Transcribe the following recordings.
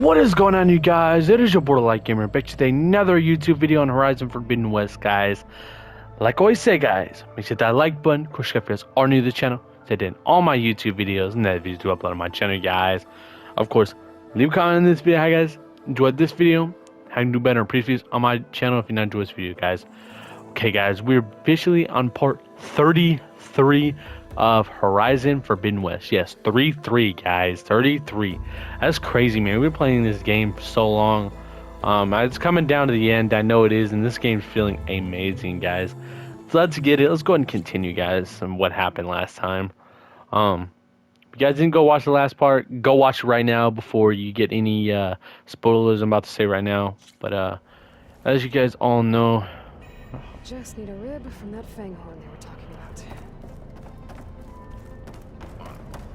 What is going on, you guys? It is your Borderlight Gamer back today, another YouTube video on Horizon Forbidden West, guys. Like I always say, guys, make sure that like button. Of course, if you guys are new to the channel, they did all my YouTube videos and that videos do upload on my channel, guys. Of course, leave a comment in this video. How you guys enjoyed this video? How you can do better in previews on my channel if you not enjoyed this video, guys. Okay, guys, we're officially on part 33 of Horizon Forbidden West. Yes, 33, guys, 33. That's crazy, man. We've been playing this game for so long. It's coming down to the end. I know it is, and this game's feeling amazing, guys. So let's get it. Let's go ahead and continue, guys, and what happened last time. If you guys didn't go watch the last part, go watch it right now before you get any spoilers I'm about to say right now. But as you guys all know, just need a rib from that fanghorn they were talking about.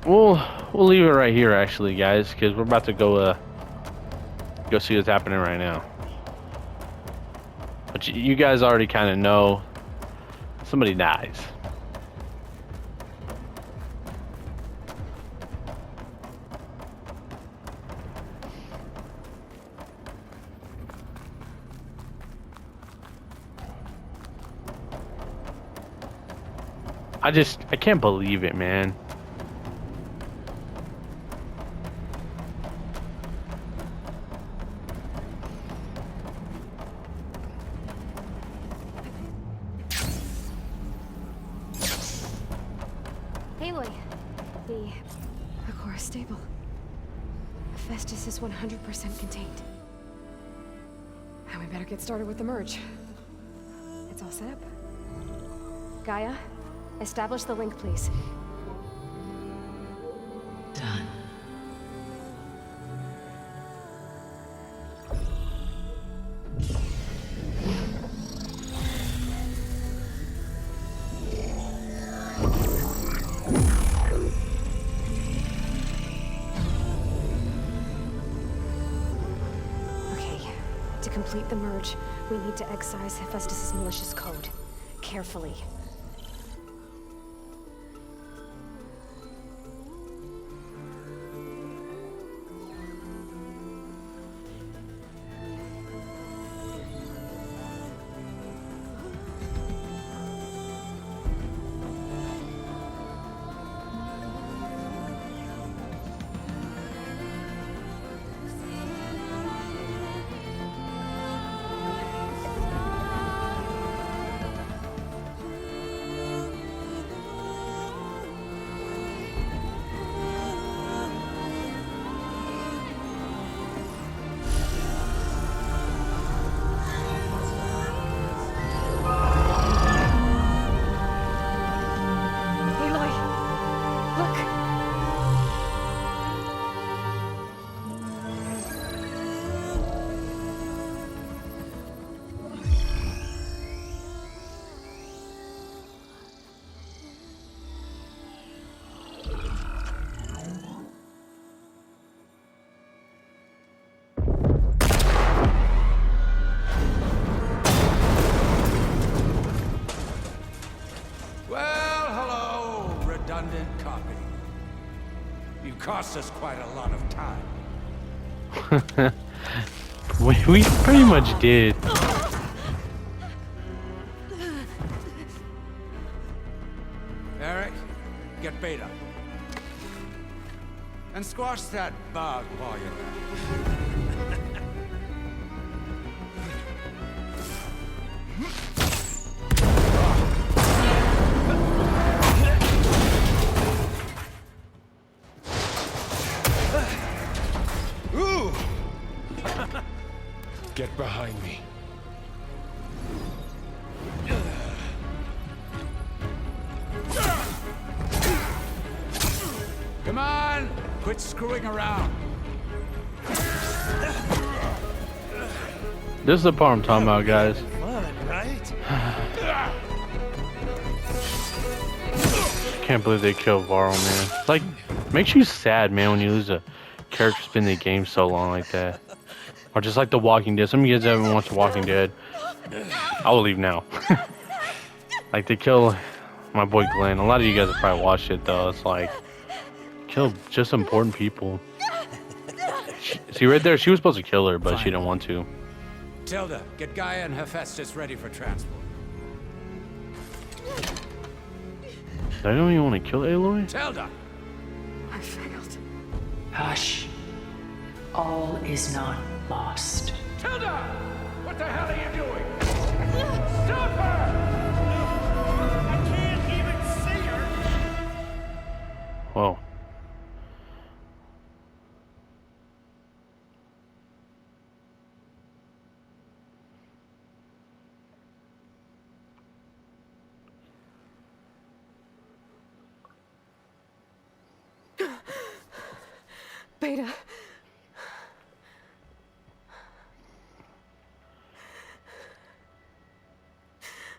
We'll leave it right here, actually, guys, because we're about to go see what's happening right now. But you guys already kind of know somebody dies. I can't believe it, man. Aloy, the Akora stable. Hephaestus is 100% contained. Now we better get started with the merge. It's all set up. Gaia, establish the link, please. Done. Okay, to complete the merge, we need to excise Hephaestus's malicious code. Carefully. Redundant copy. You cost us quite a lot of time. we pretty much did. Eric, get Beta. And squash that bug while you're at it. Get behind me. Come on! Quit screwing around. This is the part I'm talking about, guys. Fun, right? Can't believe they killed Varl, man. It's like, makes you sad, man, when you lose a character that's been in the game so long like that. Or just like The Walking Dead. Some of you guys haven't watched The Walking Dead. I will leave now. Like, they kill my boy Glenn. A lot of you guys have probably watched it, though. It's like, kill just important people. See right there, she was supposed to kill her, but Fine. she didn't want to. Tilda, get Gaia and Hephaestus ready for transport. I don't even want to kill Aloy. Tilda! I failed. Hush. All is not lost. Tilda! What the hell are you doing? Stop her! I can't even see her! Whoa. Beta.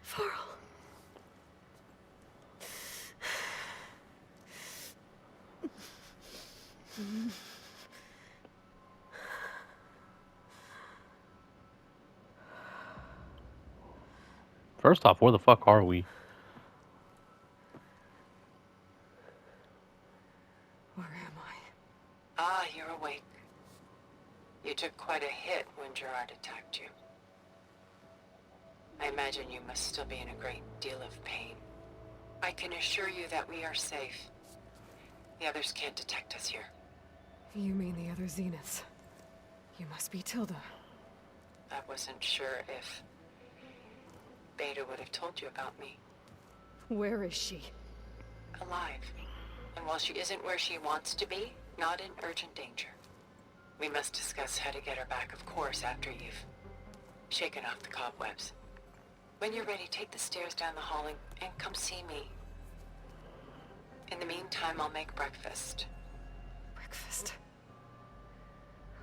Farrell. First off, where the fuck are we? Where am I? Ah, you're awake. You took quite a hit when Gerard attacked you. I imagine you must still be in a great deal of pain. I can assure you that we are safe. The others can't detect us here. You mean the other Zeniths? You must be Tilda. I wasn't sure if Beta would have told you about me. Where is she? Alive. And while she isn't where she wants to be, not in urgent danger. We must discuss how to get her back, of course, after you've shaken off the cobwebs. When you're ready, take the stairs down the hall and come see me. In the meantime, I'll make breakfast. Breakfast.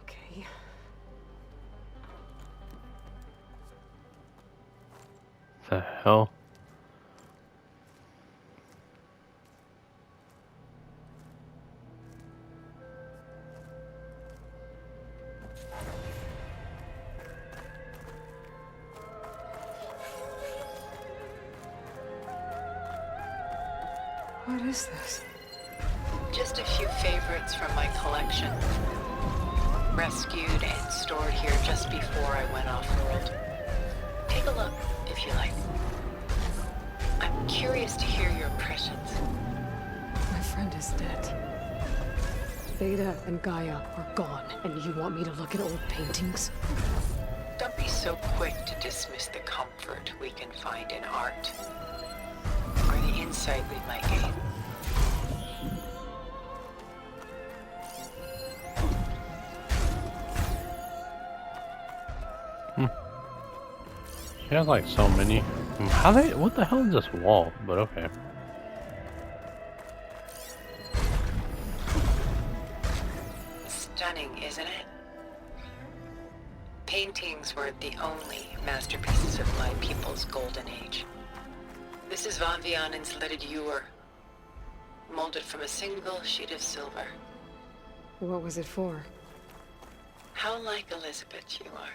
Okay. The hell? What is this? Just a few favorites from my collection. Rescued and stored here just before I went off-world. Take a look, if you like. I'm curious to hear your impressions. My friend is dead. Beta and Gaia are gone, and you want me to look at old paintings? Don't be so quick to dismiss the comfort we can find in art. Or the insight we might gain. She has like so many. How they? What the hell is this wall? But okay. Stunning, isn't it? Paintings weren't the only masterpieces of my people's golden age. This is Van Vianen's leaded ewer, molded from a single sheet of silver. What was it for? How like Elizabeth you are.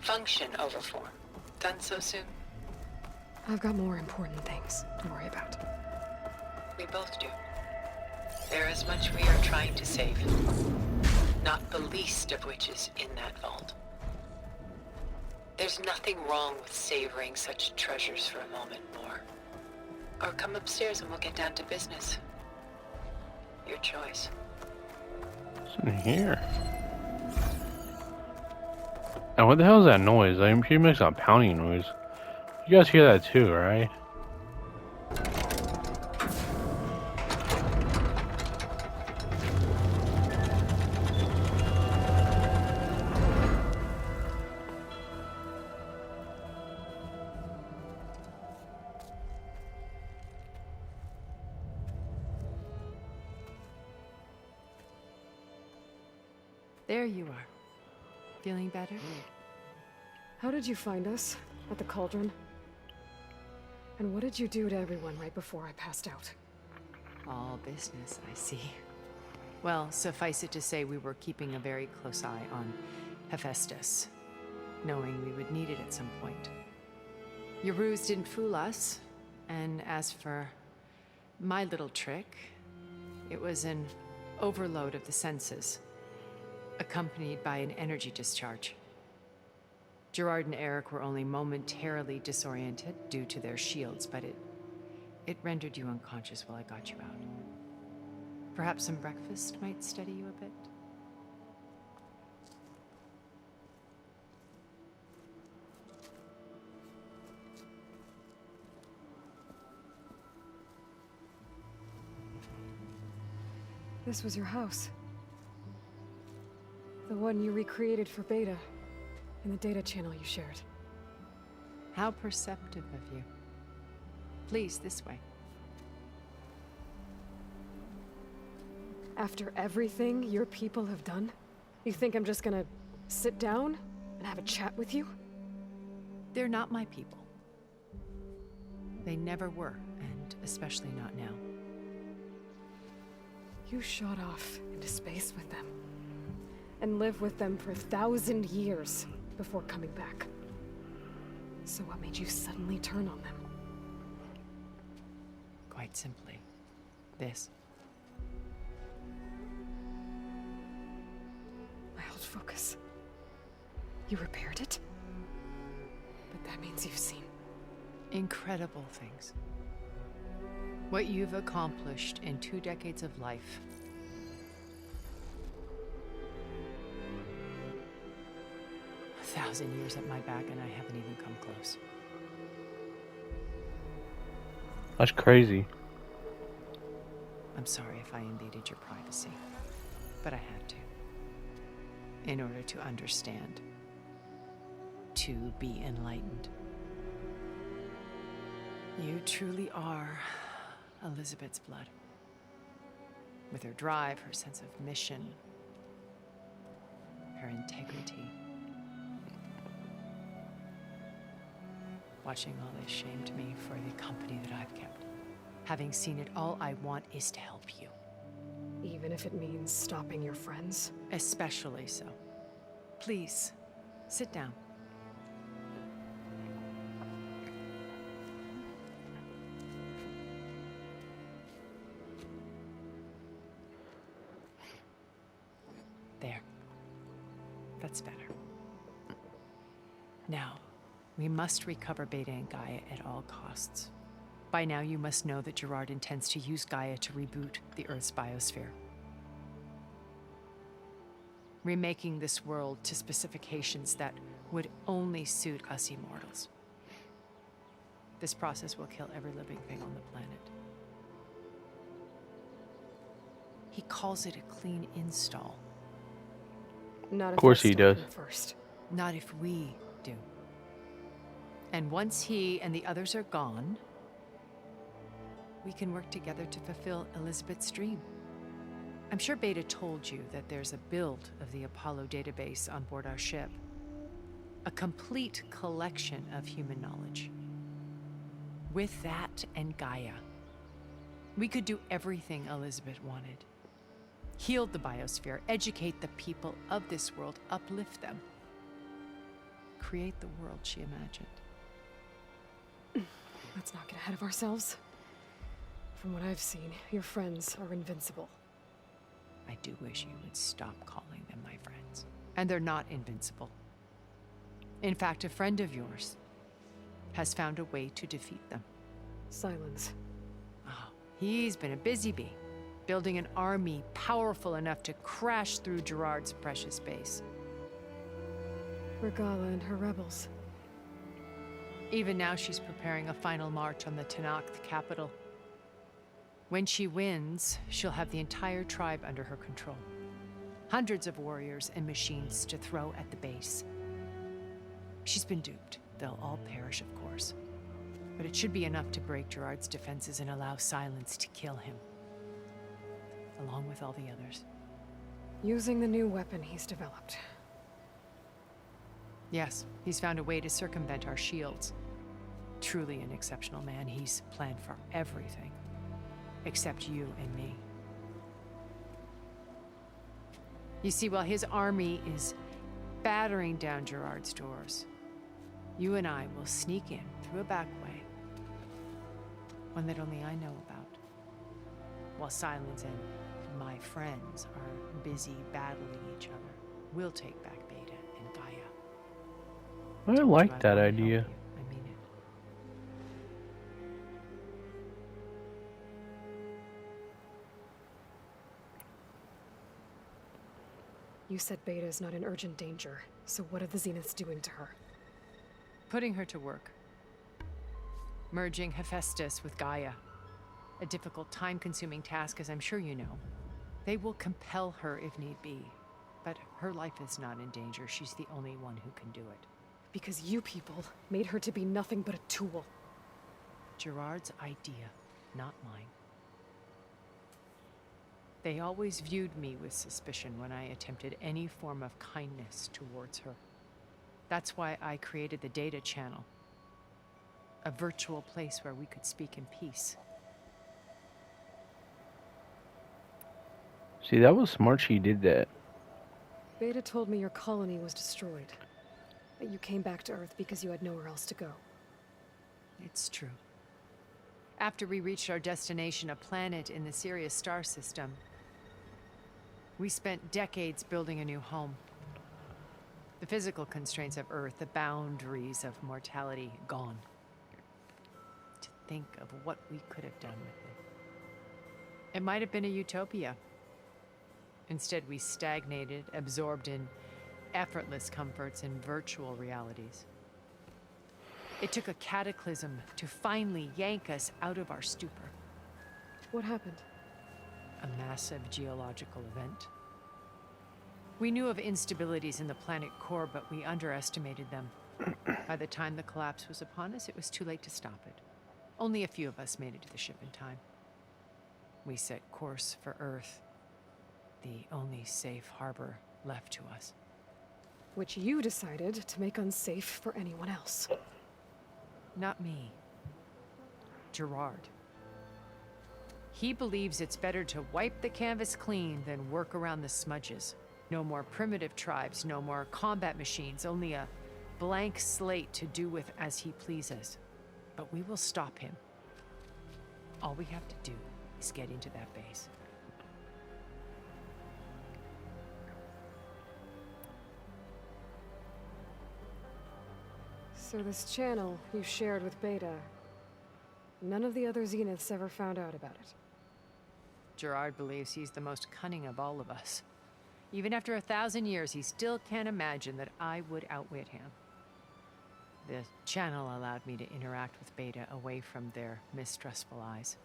Function over form. Done so soon? I've got more important things to worry about. We both do. There is much we are trying to save. Not the least of which is in that vault. There's nothing wrong with savoring such treasures for a moment more. Or come upstairs and we'll get down to business. Your choice. What's in here? And what the hell is that noise? She makes a pounding noise. You guys hear that too, right? There you are. Feeling better? How did you find us? At the cauldron? And what did you do to everyone right before I passed out? All business, I see. Well, suffice it to say we were keeping a very close eye on Hephaestus, knowing we would need it at some point. Your ruse didn't fool us, and as for my little trick, it was an overload of the senses. accompanied by an energy discharge. Gerard and Eric were only momentarily disoriented due to their shields, but it rendered you unconscious while I got you out. Perhaps some breakfast might steady you a bit? This was your house. The one you recreated for Beta, in the data channel you shared. How perceptive of you. Please, this way. After everything your people have done, you think I'm just gonna sit down and have a chat with you? They're not my people. They never were, and especially not now. You shot off into space with them, and lived with them for 1,000 years before coming back. So what made you suddenly turn on them? Quite simply, this. My old focus. You repaired it? But that means you've seen Incredible things. What you've accomplished in 2 decades of life. A 1,000 years at my back and I haven't even come close. That's crazy. I'm sorry if I invaded your privacy, but I had to. In order to understand. To be enlightened. You truly are Elizabeth's blood. With her drive, her sense of mission, her integrity. Watching all this shamed me for the company that I've kept. Having seen it, all I want is to help you. even if it means stopping your friends? Especially so. Please, sit down. There. That's better. Now, we must recover Beta and Gaia at all costs. By now, you must know that Gerard intends to use Gaia to reboot the Earth's biosphere. Remaking this world to specifications that would only suit us immortals. This process will kill every living thing on the planet. He calls it a clean install. Not if Of course I he stop does. him first. Not if we do. And once he and the others are gone, we can work together to fulfill Elizabeth's dream. I'm sure Beta told you that there's a build of the Apollo database on board our ship. A complete collection of human knowledge. With that and Gaia, we could do everything Elizabeth wanted. Heal the biosphere, educate the people of this world, uplift them. Create the world she imagined. Let's not get ahead of ourselves. From what I've seen, your friends are invincible. I do wish you would stop calling them my friends. And they're not invincible. In fact, a friend of yours has found a way to defeat them. Silence. Oh, he's been a busy bee, building an army powerful enough to crash through Gerard's precious base. Regala and her rebels. Even now, she's preparing a final march on the Tanakh, the capital. When she wins, she'll have the entire tribe under her control. Hundreds of warriors and machines to throw at the base. She's been duped. They'll all perish, of course. But it should be enough to break Gerard's defenses and allow Silence to kill him. Along with all the others. Using the new weapon he's developed. Yes, he's found a way to circumvent our shields. Truly an exceptional man. He's planned for everything. Except you and me. You see, while his army is battering down Gerard's doors, you and I will sneak in through a back way. One that only I know about. While Silence and my friends are busy battling each other. We'll take back Beta and Gaia. I Told you like I'd that wanna help idea. you. I mean it. You said Beta is not in urgent danger, so what are the Zeniths doing to her? Putting her to work. Merging Hephaestus with Gaia. A difficult, time-consuming task, as I'm sure you know. They will compel her if need be. But her life is not in danger. She's the only one who can do it. Because you people made her to be nothing but a tool. Gerard's idea, not mine. They always viewed me with suspicion when I attempted any form of kindness towards her. That's why I created the data channel. A virtual place where we could speak in peace. See, that was smart she did that. Beta told me your colony was destroyed. That you came back to Earth because you had nowhere else to go. It's true. After we reached our destination, a planet in the Sirius star system, we spent decades building a new home. The physical constraints of Earth, the boundaries of mortality, gone. To think of what we could have done with it. It might have been a utopia. Instead, we stagnated, absorbed in effortless comforts and virtual realities. It took a cataclysm to finally yank us out of our stupor. What happened? A massive geological event. We knew of instabilities in the planet core, but we underestimated them. By the time the collapse was upon us, it was too late to stop it. Only a few of us made it to the ship in time. We set course for Earth, the only safe harbor left to us. Which you decided to make unsafe for anyone else. Not me. Gerard. He believes it's better to wipe the canvas clean than work around the smudges. No more primitive tribes, no more combat machines, only a blank slate to do with as he pleases. But we will stop him. All we have to do is get into that base. So this channel you shared with Beta, none of the other Zeniths ever found out about it. Gerard believes he's the most cunning of all of us. Even after 1,000 years, he still can't imagine that I would outwit him. The channel allowed me to interact with Beta away from their mistrustful eyes.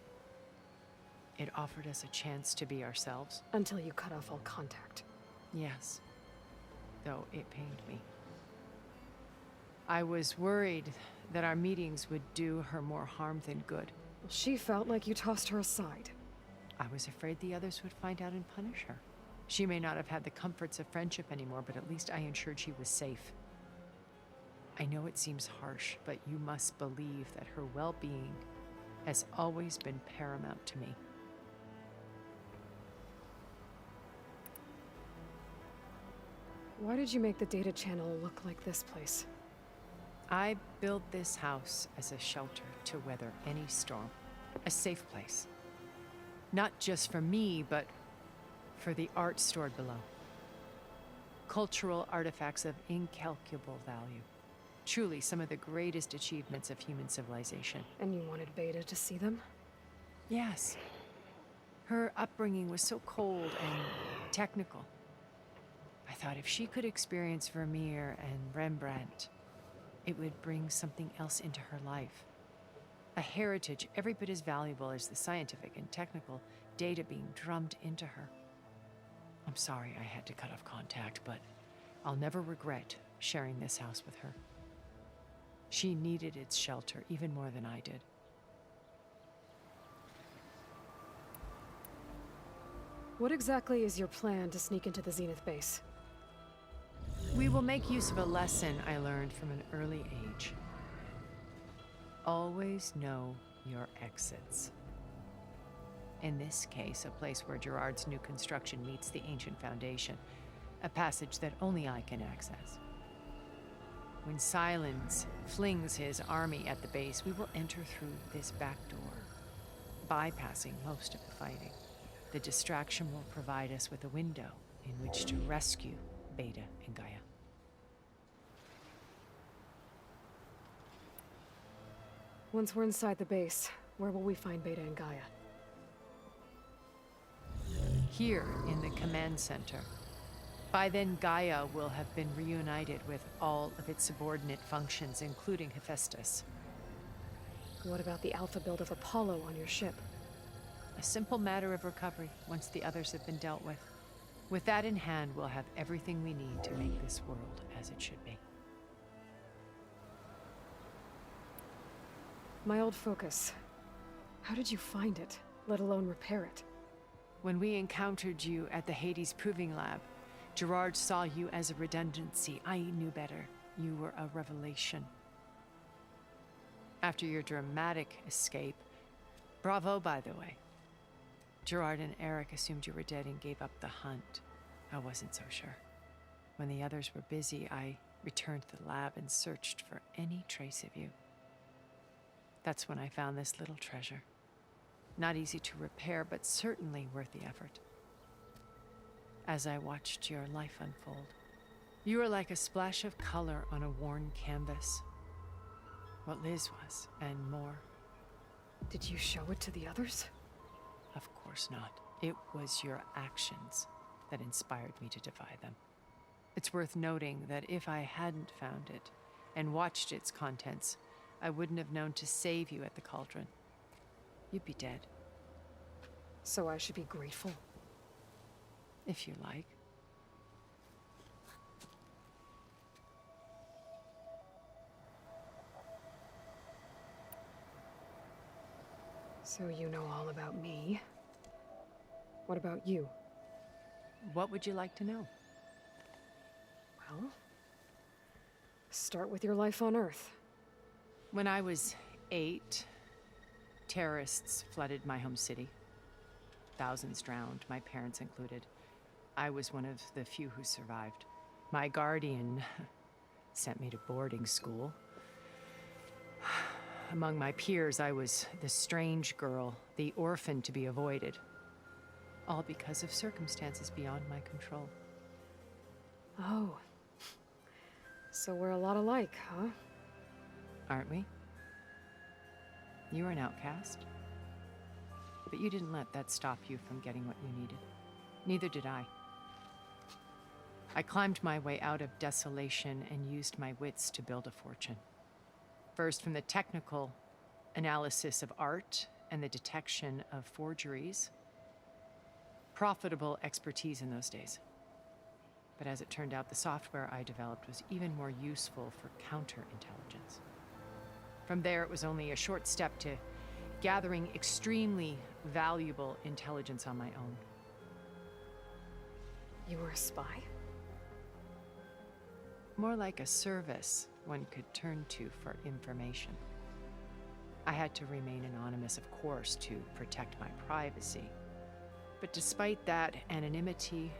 It offered us a chance to be ourselves. Until you cut off all contact. Yes, though it pained me. I was worried that our meetings would do her more harm than good. Well, she felt like you tossed her aside. I was afraid the others would find out and punish her. She may not have had the comforts of friendship anymore, but at least I ensured she was safe. I know it seems harsh, but you must believe that her well-being has always been paramount to me. Why did you make the data channel look like this place? I built this house as a shelter to weather any storm. A safe place. Not just for me, but for the art stored below. Cultural artifacts of incalculable value. Truly some of the greatest achievements of human civilization. And you wanted Beta to see them? Yes. Her upbringing was so cold and technical. I thought if she could experience Vermeer and Rembrandt, it would bring something else into her life. A heritage every bit as valuable as the scientific and technical data being drummed into her. I'm sorry I had to cut off contact, but I'll never regret sharing this house with her. She needed its shelter even more than I did. What exactly is your plan to sneak into the Zenith base? We will make use of a lesson I learned from an early age. Always know your exits. In this case, a place where Gerard's new construction meets the ancient foundation, a passage that only I can access. When Silence flings his army at the base, we will enter through this back door, bypassing most of the fighting. The distraction will provide us with a window in which to rescue Beta and Gaia. Once we're inside the base, where will we find Beta and Gaia? Here in the command center. By then, Gaia will have been reunited with all of its subordinate functions, including Hephaestus. What about the alpha build of Apollo on your ship? A simple matter of recovery once the others have been dealt with. With that in hand, we'll have everything we need to make this world as it should be. My old focus. How did you find it, let alone repair it? When we encountered you at the Hades Proving Lab, Gerard saw you as a redundancy. I knew better. You were a revelation. After your dramatic escape, bravo, by the way. Gerard and Eric assumed you were dead and gave up the hunt. I wasn't so sure. When the others were busy, I returned to the lab and searched for any trace of you. That's when I found this little treasure. Not easy to repair, but certainly worth the effort. As I watched your life unfold, you were like a splash of color on a worn canvas. What Liz was, and more. Did you show it to the others? Of course not. It was your actions that inspired me to defy them. It's worth noting that if I hadn't found it and watched its contents, I wouldn't have known to save you at the cauldron. You'd be dead. So I should be grateful? If you like. So you know all about me. What about you? What would you like to know? Well, start with your life on Earth. When I was 8, terrorists flooded my home city. Thousands drowned, my parents included. I was one of the few who survived. My guardian sent me to boarding school. Among my peers, I was the strange girl, the orphan to be avoided. All because of circumstances beyond my control. Oh. So we're a lot alike, huh? Aren't we? You were an outcast. But you didn't let that stop you from getting what you needed. Neither did I. I climbed my way out of desolation and used my wits to build a fortune. First, from the technical analysis of art and the detection of forgeries. Profitable expertise in those days. But as it turned out, the software I developed was even more useful for counterintelligence. From there, it was only a short step to gathering extremely valuable intelligence on my own. You were a spy? More like a service one could turn to for information. I had to remain anonymous, of course, to protect my privacy. But despite that anonymity,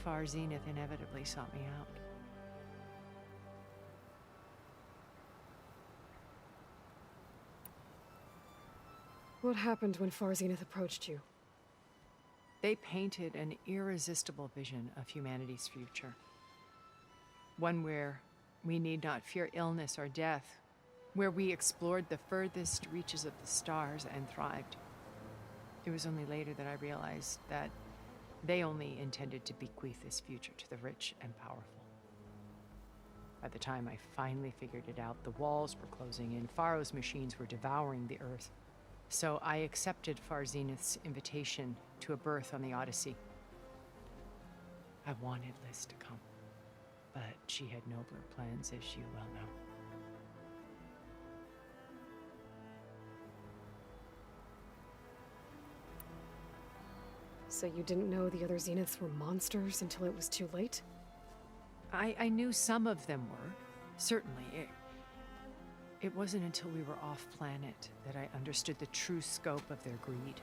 Far Zenith inevitably sought me out. What happened when Far Zenith approached you? They painted an irresistible vision of humanity's future. One where we need not fear illness or death, where we explored the furthest reaches of the stars and thrived. It was only later that I realized that they only intended to bequeath this future to the rich and powerful. By the time I finally figured it out, the walls were closing in, Pharaoh's machines were devouring the earth. So I accepted Far Zenith's invitation to a berth on the Odyssey. I wanted Liz to come, but she had nobler plans, as you well know. So you didn't know the other Zeniths were monsters until it was too late? I knew some of them were, certainly. It wasn't until we were off-planet that I understood the true scope of their greed.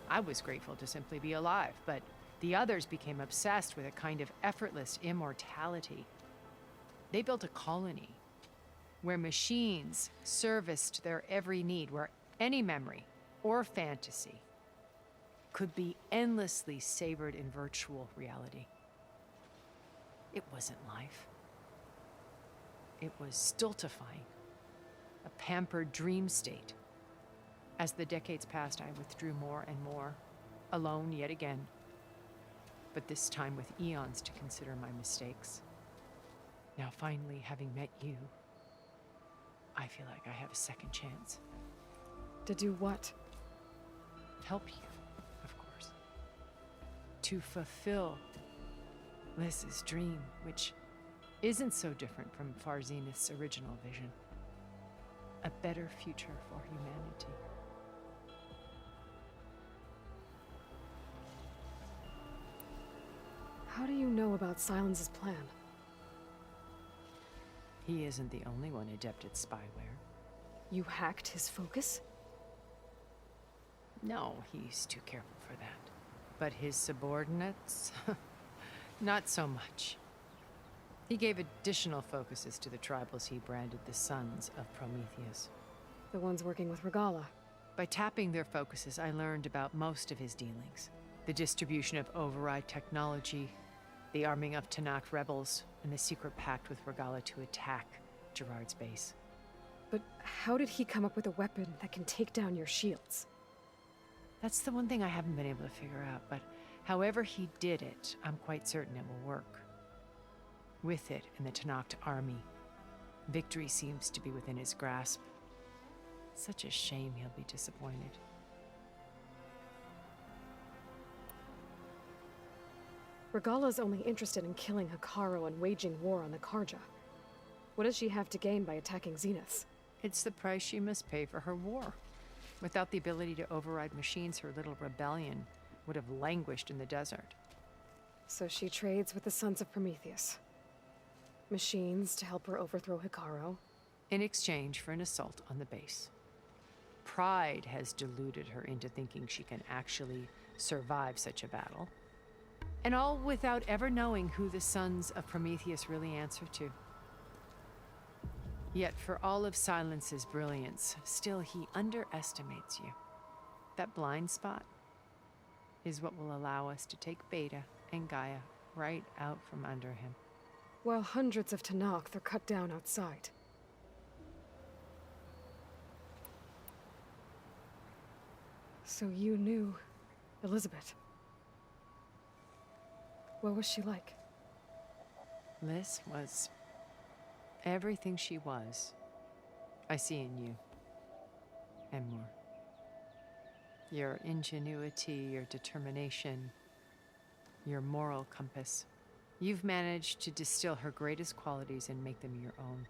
I was grateful to simply be alive, but the others became obsessed with a kind of effortless immortality. They built a colony where machines serviced their every need, where any memory or fantasy could be endlessly savored in virtual reality. It wasn't life. It was stultifying, a pampered dream state. As the decades passed, I withdrew more and more, alone yet again, but this time with eons to consider my mistakes. Now finally, having met you, I feel like I have a second chance. To do what? Help you, of course. To fulfill Liz's dream, which isn't so different from Farzenith's original vision. A better future for humanity. How do you know about Silence's plan? He isn't the only one adept at spyware. You hacked his focus? No, he's too careful for that. But his subordinates? Not so much. He gave additional focuses to the tribals he branded the Sons of Prometheus. The ones working with Regala. By tapping their focuses, I learned about most of his dealings. The distribution of override technology, the arming of Tanakh rebels, and the secret pact with Regala to attack Gerard's base. But how did he come up with a weapon that can take down your shields? That's the one thing I haven't been able to figure out, but however he did it, I'm quite certain it will work. With it and the Tanakh army, victory seems to be within his grasp. Such a shame he'll be disappointed. Regala's only interested in killing Hikaru and waging war on the Karja. What does she have to gain by attacking Zeniths? It's the price she must pay for her war. Without the ability to override machines, her little rebellion would have languished in the desert. So she trades with the Sons of Prometheus. Machines to help her overthrow Hikaru. In exchange for an assault on the base. Pride has deluded her into thinking she can actually survive such a battle. And all without ever knowing who the Sons of Prometheus really answer to. Yet for all of Silence's brilliance, still he underestimates you. That blind spot is what will allow us to take Beta and Gaia right out from under him. While hundreds of Tanakh are cut down outside. So you knew Elizabeth. What was she like? Liz was everything she was. I see in you. And more. Your ingenuity, your determination, your moral compass. You've managed to distill her greatest qualities and make them your own.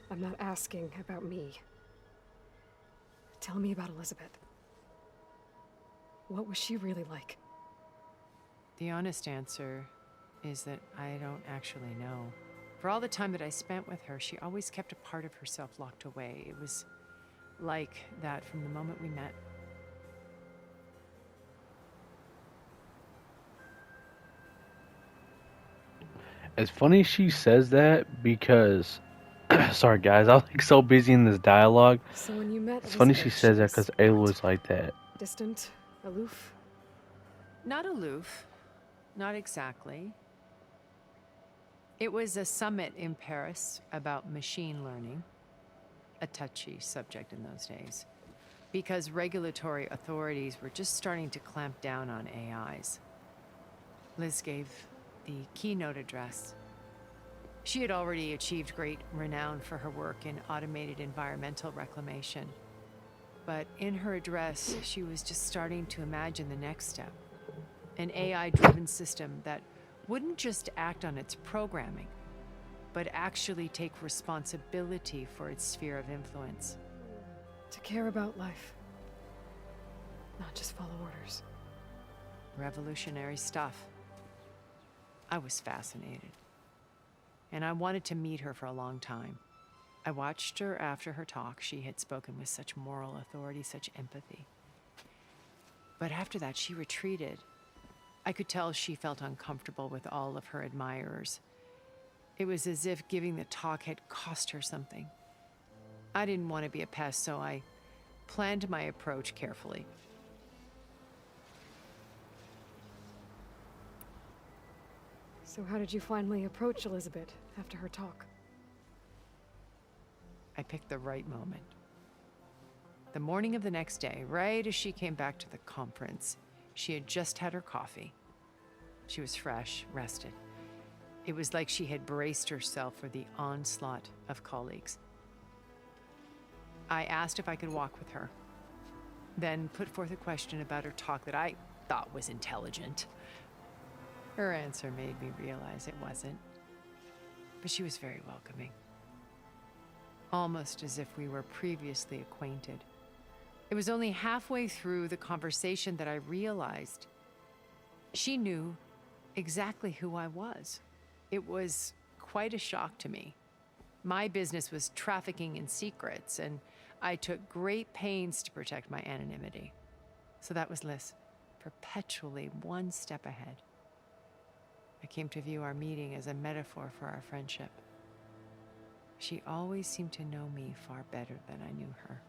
I'm not asking about me. Tell me about Elizabeth. What was she really like? The honest answer is that I don't actually know. For all the time that I spent with her, she always kept a part of herself locked away. It was like that from the moment we met. It's funny she says that because, sorry guys, I was like so busy in this dialogue. So when you met It's funny she Elizabeth, says that was because Ayla what? was like that. Distant? Aloof? Not aloof. Not exactly. It was a summit in Paris about machine learning. A touchy subject in those days. Because regulatory authorities were just starting to clamp down on AIs. Liz gave the keynote address. She had already achieved great renown for her work in automated environmental reclamation. But in her address, she was just starting to imagine the next step. An AI-driven system that wouldn't just act on its programming, but actually take responsibility for its sphere of influence. To care about life. Not just follow orders. Revolutionary stuff. I was fascinated. And I wanted to meet her for a long time. I watched her after her talk. She had spoken with such moral authority, such empathy. But after that, she retreated. I could tell she felt uncomfortable with all of her admirers. It was as if giving the talk had cost her something. I didn't want to be a pest, so I planned my approach carefully. So how did you finally approach Elizabeth after her talk? I picked the right moment. The morning of the next day, right as she came back to the conference, she had just had her coffee. She was fresh, rested. It was like she had braced herself for the onslaught of colleagues. I asked if I could walk with her, then put forth a question about her talk that I thought was intelligent. Her answer made me realize it wasn't, but she was very welcoming. Almost as if we were previously acquainted. It was only halfway through the conversation that I realized she knew exactly who I was. It was quite a shock to me. My business was trafficking in secrets, and I took great pains to protect my anonymity. So that was Liz, perpetually one step ahead. I came to view our meeting as a metaphor for our friendship. She always seemed to know me far better than I knew her.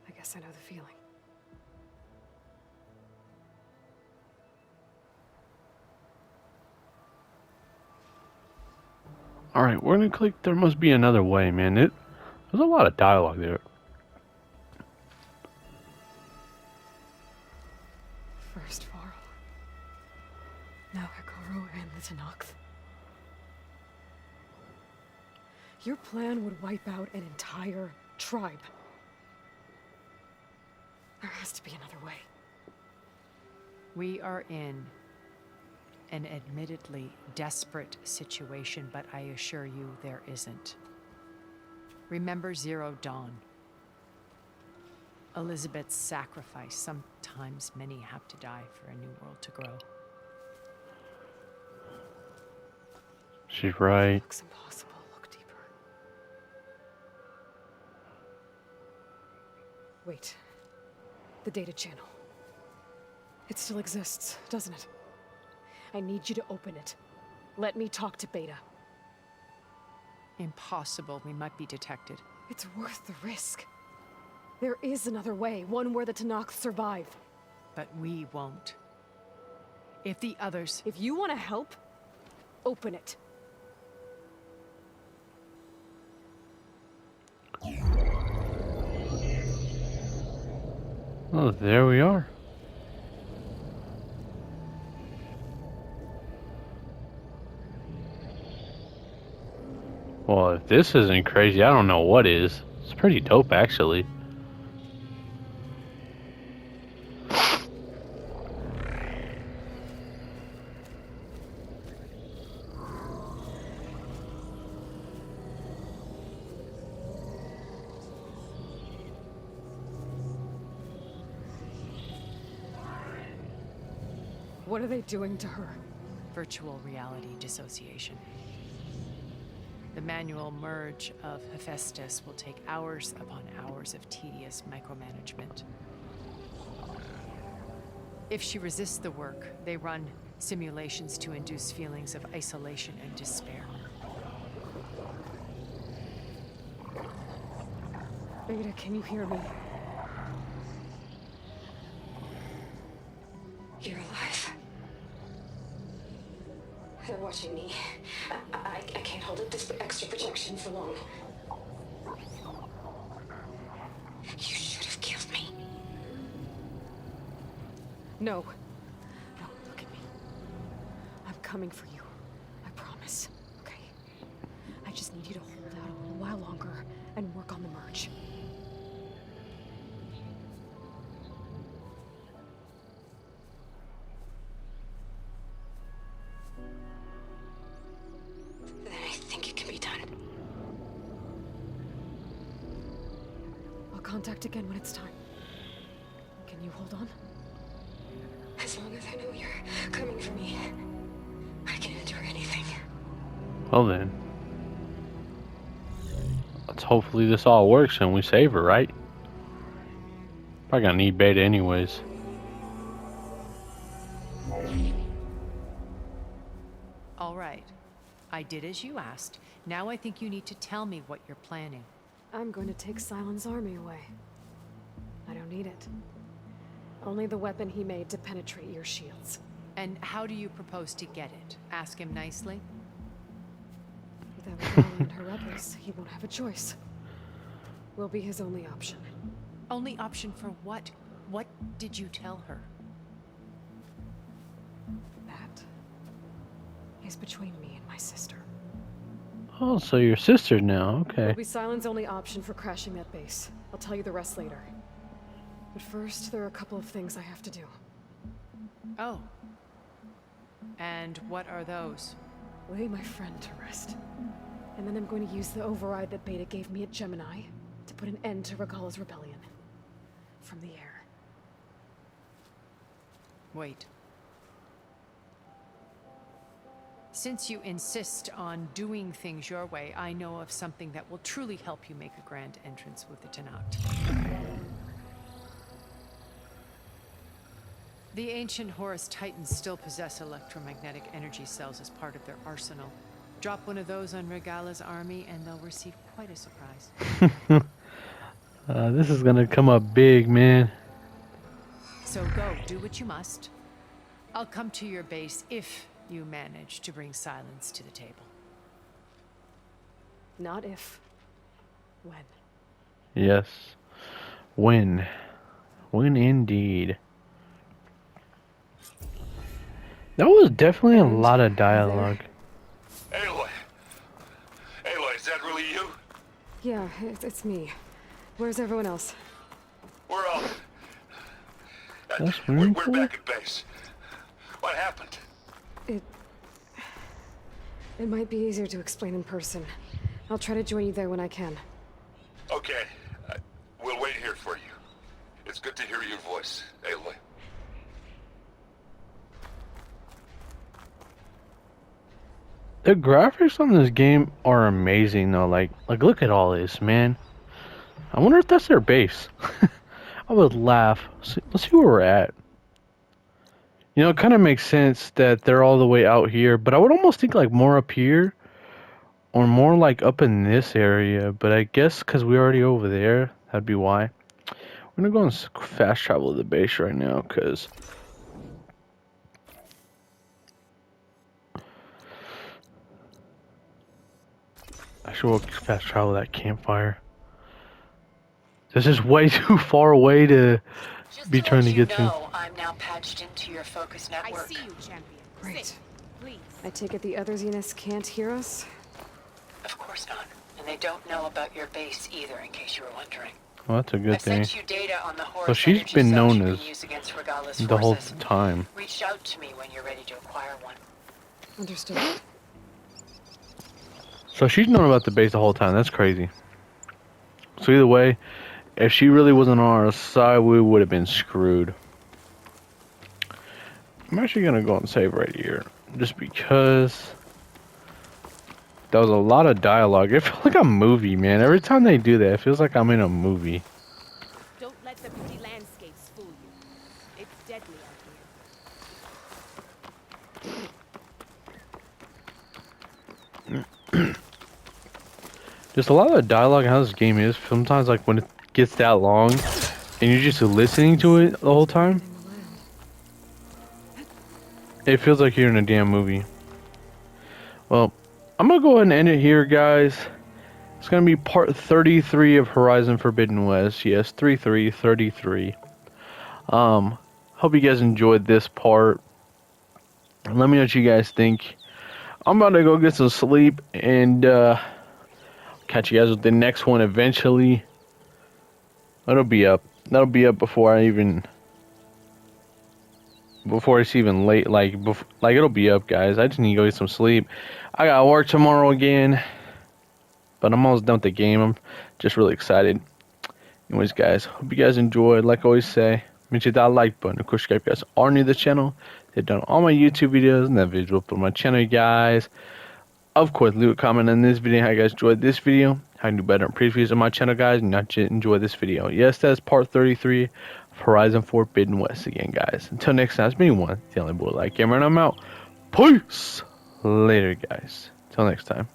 I guess I know the feeling. Alright, we're gonna click There Must Be Another Way, man. There's a lot of dialogue there. First Varl. Now Hikaru and the Tenakth. Your plan would wipe out an entire tribe. There has to be another way. We are in an admittedly desperate situation, but I assure you there isn't. Remember Zero Dawn. Elizabeth's sacrifice. Sometimes many have to die for a new world to grow. She's right. Looks impossible. Look deeper. Wait. The data channel. It still exists, doesn't it? I need you to open it. Let me talk to Beta. Impossible. We might be detected. It's worth the risk. There is another way, one where the Tenakth survive. But we won't. If the others... If you want to help, open it. Oh, there we are. Well, if this isn't crazy, I don't know what is. It's pretty dope, actually. What are they doing to her? Virtual reality dissociation. The manual merge of Hephaestus will take hours upon hours of tedious micromanagement. If she resists the work, they run simulations to induce feelings of isolation and despair. Beta, can you hear me? You're alive. They're watching me. I can't hold up this extra protection for long. You should have killed me. No. No, look at me. I'm coming for you. I promise. Okay? I just need you to hold out a little while longer and work on the merge. Then I think it can be done. I'll contact again when it's time. Can you hold on? As long as I know you're coming for me, I can endure anything. Well then. Let's hopefully this all works and we save her, right? Probably gonna need Beta anyways. All right. I did as you asked. Now I think you need to tell me what you're planning. I'm going to take Silent's army away. I don't need it. Only the weapon he made to penetrate your shields. And how do you propose to get it? Ask him nicely? Without Carly and her rebels, he won't have a choice. We'll be his only option. Only option for what? What did you tell her? That is between me and my sister. Oh, so your sister now, It'll okay. be Silent's only option for crashing that base. I'll tell you the rest later. But first, there are a couple of things I have to do. Oh. And what are those? Lay my friend to rest. And then I'm going to use the override that Beta gave me at Gemini to put an end to Regala's rebellion. From the air. Wait. Since you insist on doing things your way, I know of something that will truly help you make a grand entrance with the Tenakth. The ancient Horus Titans still possess electromagnetic energy cells as part of their arsenal. Drop one of those on Regala's army and they'll receive quite a surprise. This is gonna come up big, man. So go, do what you must. I'll come to your base if you manage to bring Silence to the table. Not if. When. Yes. When. When indeed. That was definitely a lot of dialogue. Aloy! Aloy, is that really you? Yeah, it's me. Where's everyone else? We're all... That's we're really cool. back at base. What happened? It might be easier to explain in person. I'll try to join you there when I can. Okay, we'll wait here for you. It's good to hear your voice, Aloy. The graphics on this game are amazing though. Like look at all this, man. I wonder if that's their base. I would laugh. Let's see where we're at. You know, it kind of makes sense that they're all the way out here, but I would almost think like more up here or more like up in this area, but I guess because we're already over there, that'd be why. We're gonna go and fast travel to the base right now, because I should fast travel that campfire. This is way too far away to be trying to get to. I'm now patched into your focus network. I see you, champion. Great. Sit, please. I take it the other Zeniths can't hear us? Of course not. And they don't know about your base either, in case you were wondering. Well, that's a good I thing. sent you data on the Horus So she's energy been cells known you as can use against Regala's the whole forces. time. Reach out to me when you're ready to acquire one. Understood. So she's known about the base the whole time. That's crazy. So either way, if she really wasn't on our side, we would have been screwed. I'm actually gonna go and save right here, just because that was a lot of dialogue. It felt like a movie, man. Every time they do that, it feels like I'm in a movie. Don't let the pretty landscapes fool you. It's deadly out here. Just a lot of the dialogue and how this game is. Sometimes, like when it gets that long, and you're just listening to it the whole time, it feels like you're in a damn movie. Well, I'm gonna go ahead and end it here, guys. It's gonna be part 33 of Horizon Forbidden West. Yes, 33. Hope you guys enjoyed this part. Let me know what you guys think. I'm about to go get some sleep and catch you guys with the next one eventually. That'll be up before it's even late. Like it'll be up, guys. I just need to go get some sleep. I got work tomorrow again, but I'm almost done with the game. I'm just really excited. Anyways, guys, hope you guys enjoyed. Like I always say, make sure hit that like button. Of course, if you guys are new to the channel, hit down all my YouTube videos and that visual for my channel, guys. Of course, leave a comment on this video how you guys enjoyed this video, how you do better in previous videos on my channel, guys, and not just enjoy this video. Yes, that's part 33 of Horizon Forbidden West again, guys. Until next time, it's been one, the only boy like gamer, and I'm out. Peace! Later, guys. Till next time.